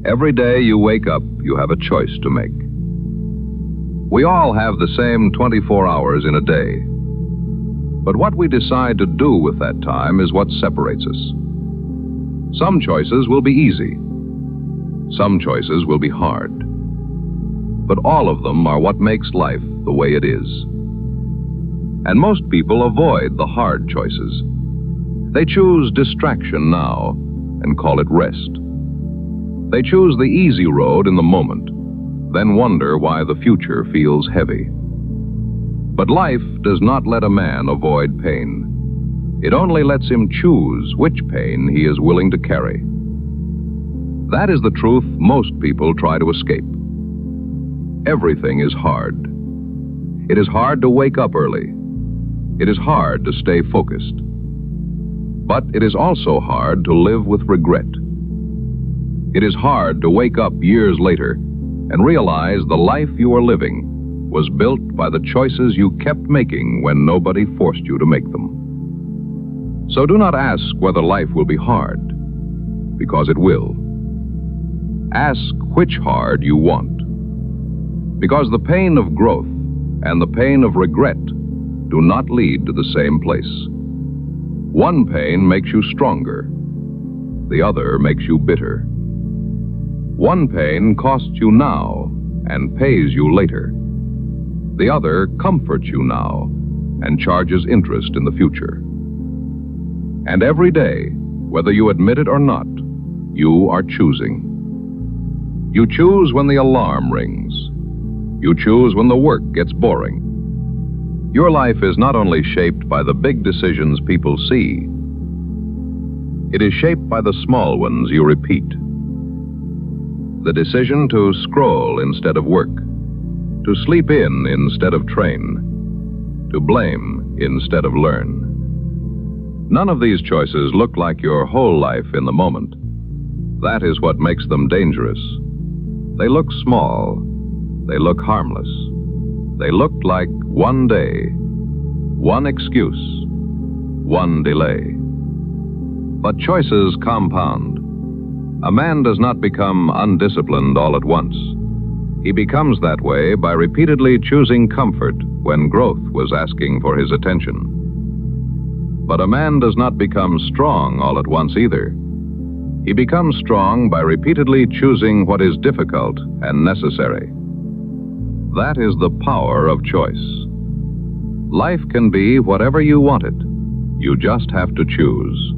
Every day you wake up, you have a choice to make. We all have the same 24 hours in a day. But what we decide to do with that time is what separates us. Some choices will be easy. Some choices will be hard. But all of them are what makes life the way it is. And most people avoid the hard choices. They choose distraction now and call it rest. They choose the easy road in the moment, then wonder why the future feels heavy. But life does not let a man avoid pain. It only lets him choose which pain he is willing to carry. That is the truth most people try to escape. Everything is hard. It is hard to wake up early. It is hard to stay focused. But it is also hard to live with regret. It is hard to wake up years later and realize the life you are living was built by the choices you kept making when nobody forced you to make them. So do not ask whether life will be hard, because it will. Ask which hard you want, because the pain of growth and the pain of regret do not lead to the same place. One pain makes you stronger. The other makes you bitter. One pain costs you now and pays you later. The other comforts you now and charges interest in the future. And every day, whether you admit it or not, you are choosing. You choose when the alarm rings. You choose when the work gets boring. Your life is not only shaped by the big decisions people see, it is shaped by the small ones you repeat. The decision to scroll instead of work, to sleep in instead of train, to blame instead of learn. None of these choices look like your whole life in the moment. That is what makes them dangerous. They look small. They look harmless. They look like one day, one excuse, one delay. But choices compound. A man does not become undisciplined all at once. He becomes that way by repeatedly choosing comfort when growth was asking for his attention. But a man does not become strong all at once either. He becomes strong by repeatedly choosing what is difficult and necessary. That is the power of choice. Life can be whatever you want it. You just have to choose.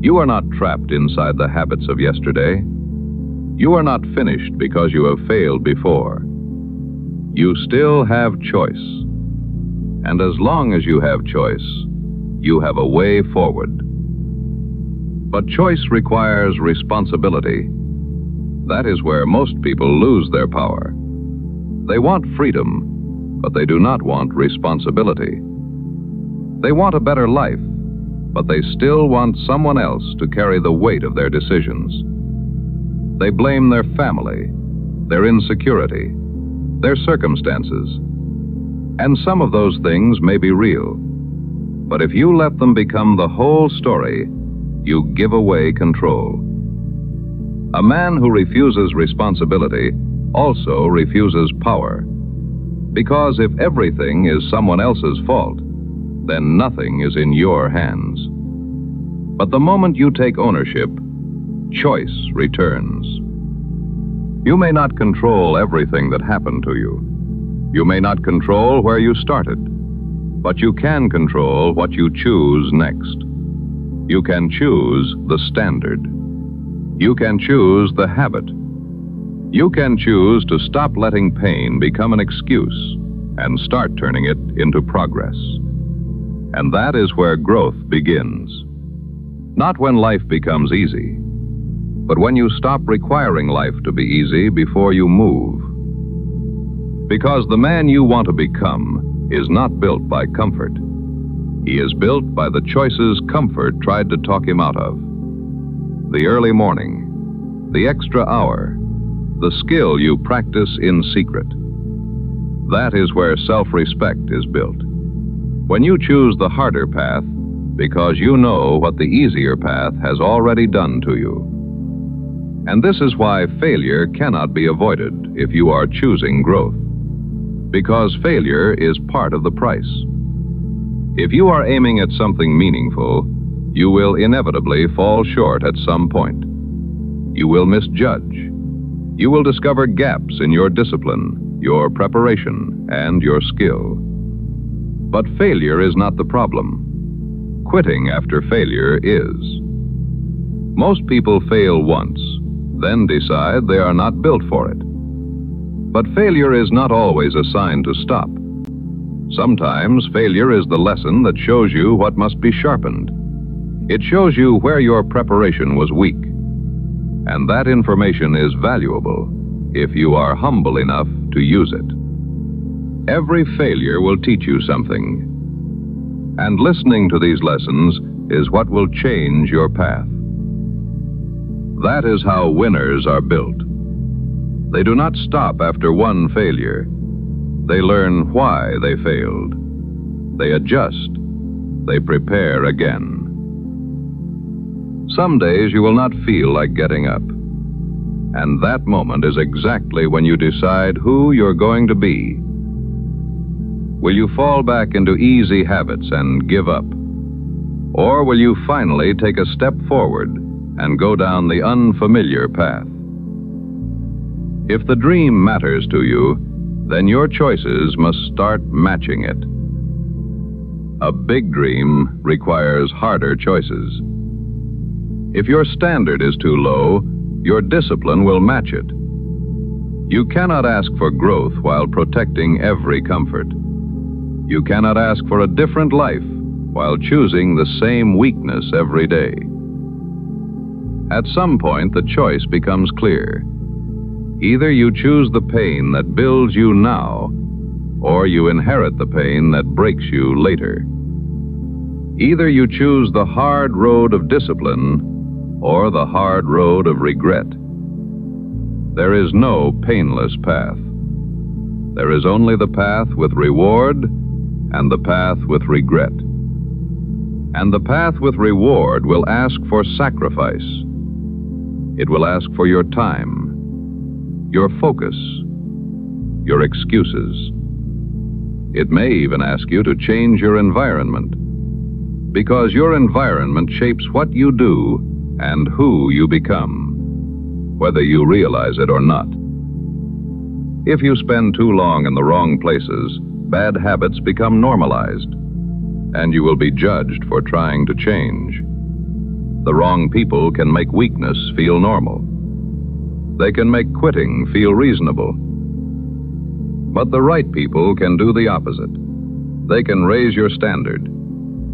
You are not trapped inside the habits of yesterday. You are not finished because you have failed before. You still have choice. And as long as you have choice, you have a way forward. But choice requires responsibility. That is where most people lose their power. They want freedom, but they do not want responsibility. They want a better life, but they still want someone else to carry the weight of their decisions. They blame their family, their insecurity, their circumstances. And some of those things may be real. But if you let them become the whole story, you give away control. A man who refuses responsibility also refuses power. Because if everything is someone else's fault, then nothing is in your hands. But the moment you take ownership, choice returns. You may not control everything that happened to you. You may not control where you started, but you can control what you choose next. You can choose the standard. You can choose the habit. You can choose to stop letting pain become an excuse and start turning it into progress. And that is where growth begins. Not when life becomes easy, but when you stop requiring life to be easy before you move. Because the man you want to become is not built by comfort. He is built by the choices comfort tried to talk him out of. The early morning, the extra hour, the skill you practice in secret. That is where self-respect is built. When you choose the harder path because you know what the easier path has already done to you. And this is why failure cannot be avoided if you are choosing growth. Because failure is part of the price. If you are aiming at something meaningful, you will inevitably fall short at some point. You will misjudge. You will discover gaps in your discipline, your preparation, and your skill. But failure is not the problem. Quitting after failure is. Most people fail once, then decide they are not built for it. But failure is not always a sign to stop. Sometimes failure is the lesson that shows you what must be sharpened. It shows you where your preparation was weak. And that information is valuable if you are humble enough to use it. Every failure will teach you something. And listening to these lessons is what will change your path. That is how winners are built. They do not stop after one failure. They learn why they failed. They adjust. They prepare again. Some days you will not feel like getting up. And that moment is exactly when you decide who you're going to be. Will you fall back into easy habits and give up? Or will you finally take a step forward and go down the unfamiliar path? If the dream matters to you, then your choices must start matching it. A big dream requires harder choices. If your standard is too low, your discipline will match it. You cannot ask for growth while protecting every comfort. You cannot ask for a different life while choosing the same weakness every day. At some point, the choice becomes clear. Either you choose the pain that builds you now, or you inherit the pain that breaks you later. Either you choose the hard road of discipline or the hard road of regret. There is no painless path. There is only the path with reward and the path with regret. And the path with reward will ask for sacrifice. It will ask for your time, your focus, your excuses. It may even ask you to change your environment, because your environment shapes what you do and who you become, whether you realize it or not. If you spend too long in the wrong places, bad habits become normalized, and you will be judged for trying to change. The wrong people can make weakness feel normal. They can make quitting feel reasonable. But the right people can do the opposite. They can raise your standard.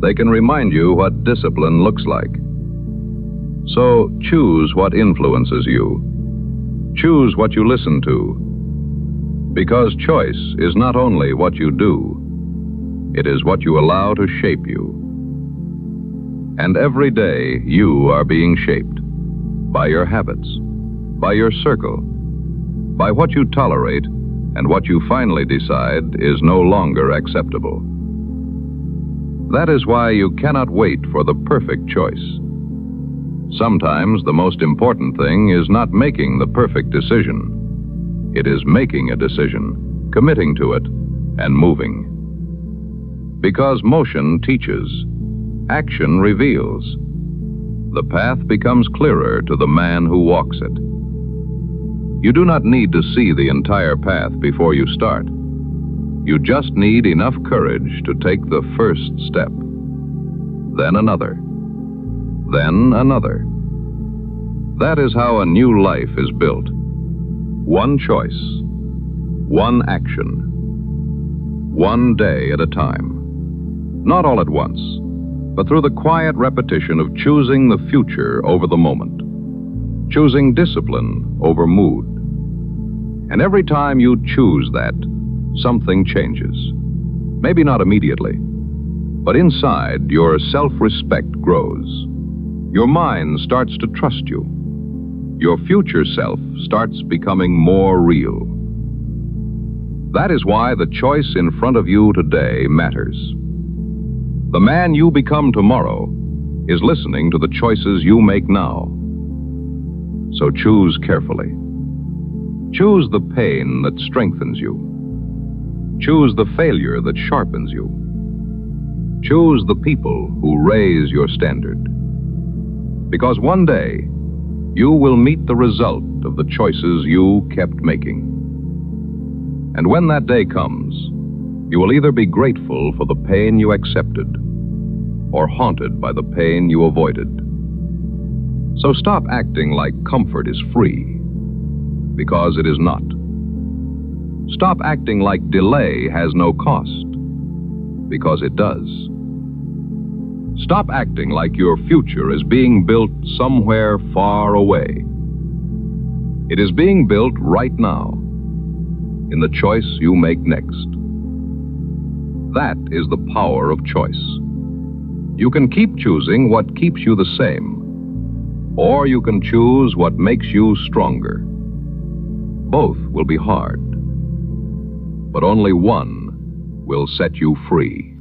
They can remind you what discipline looks like. So choose what influences you. Choose what you listen to. Because choice is not only what you do, it is what you allow to shape you. And every day you are being shaped by your habits, by your circle, by what you tolerate and what you finally decide is no longer acceptable. That is why you cannot wait for the perfect choice. Sometimes the most important thing is not making the perfect decision. It is making a decision, committing to it, and moving. Because motion teaches, action reveals. The path becomes clearer to the man who walks it. You do not need to see the entire path before you start. You just need enough courage to take the first step. Then another. Then another. That is how a new life is built. One choice. One action. One day at a time. Not all at once, but through the quiet repetition of choosing the future over the moment. Choosing discipline over mood. And every time you choose that, something changes. Maybe not immediately, but inside your self-respect grows. Your mind starts to trust you. Your future self starts becoming more real. That is why the choice in front of you today matters. The man you become tomorrow is listening to the choices you make now. So choose carefully. Choose the pain that strengthens you. Choose the failure that sharpens you. Choose the people who raise your standard. Because one day, you will meet the result of the choices you kept making. And when that day comes, you will either be grateful for the pain you accepted or haunted by the pain you avoided. So stop acting like comfort is free, because it is not. Stop acting like delay has no cost, because it does. Stop acting like your future is being built somewhere far away. It is being built right now, in the choice you make next. That is the power of choice. You can keep choosing what keeps you the same, or you can choose what makes you stronger. Both will be hard, but only one will set you free.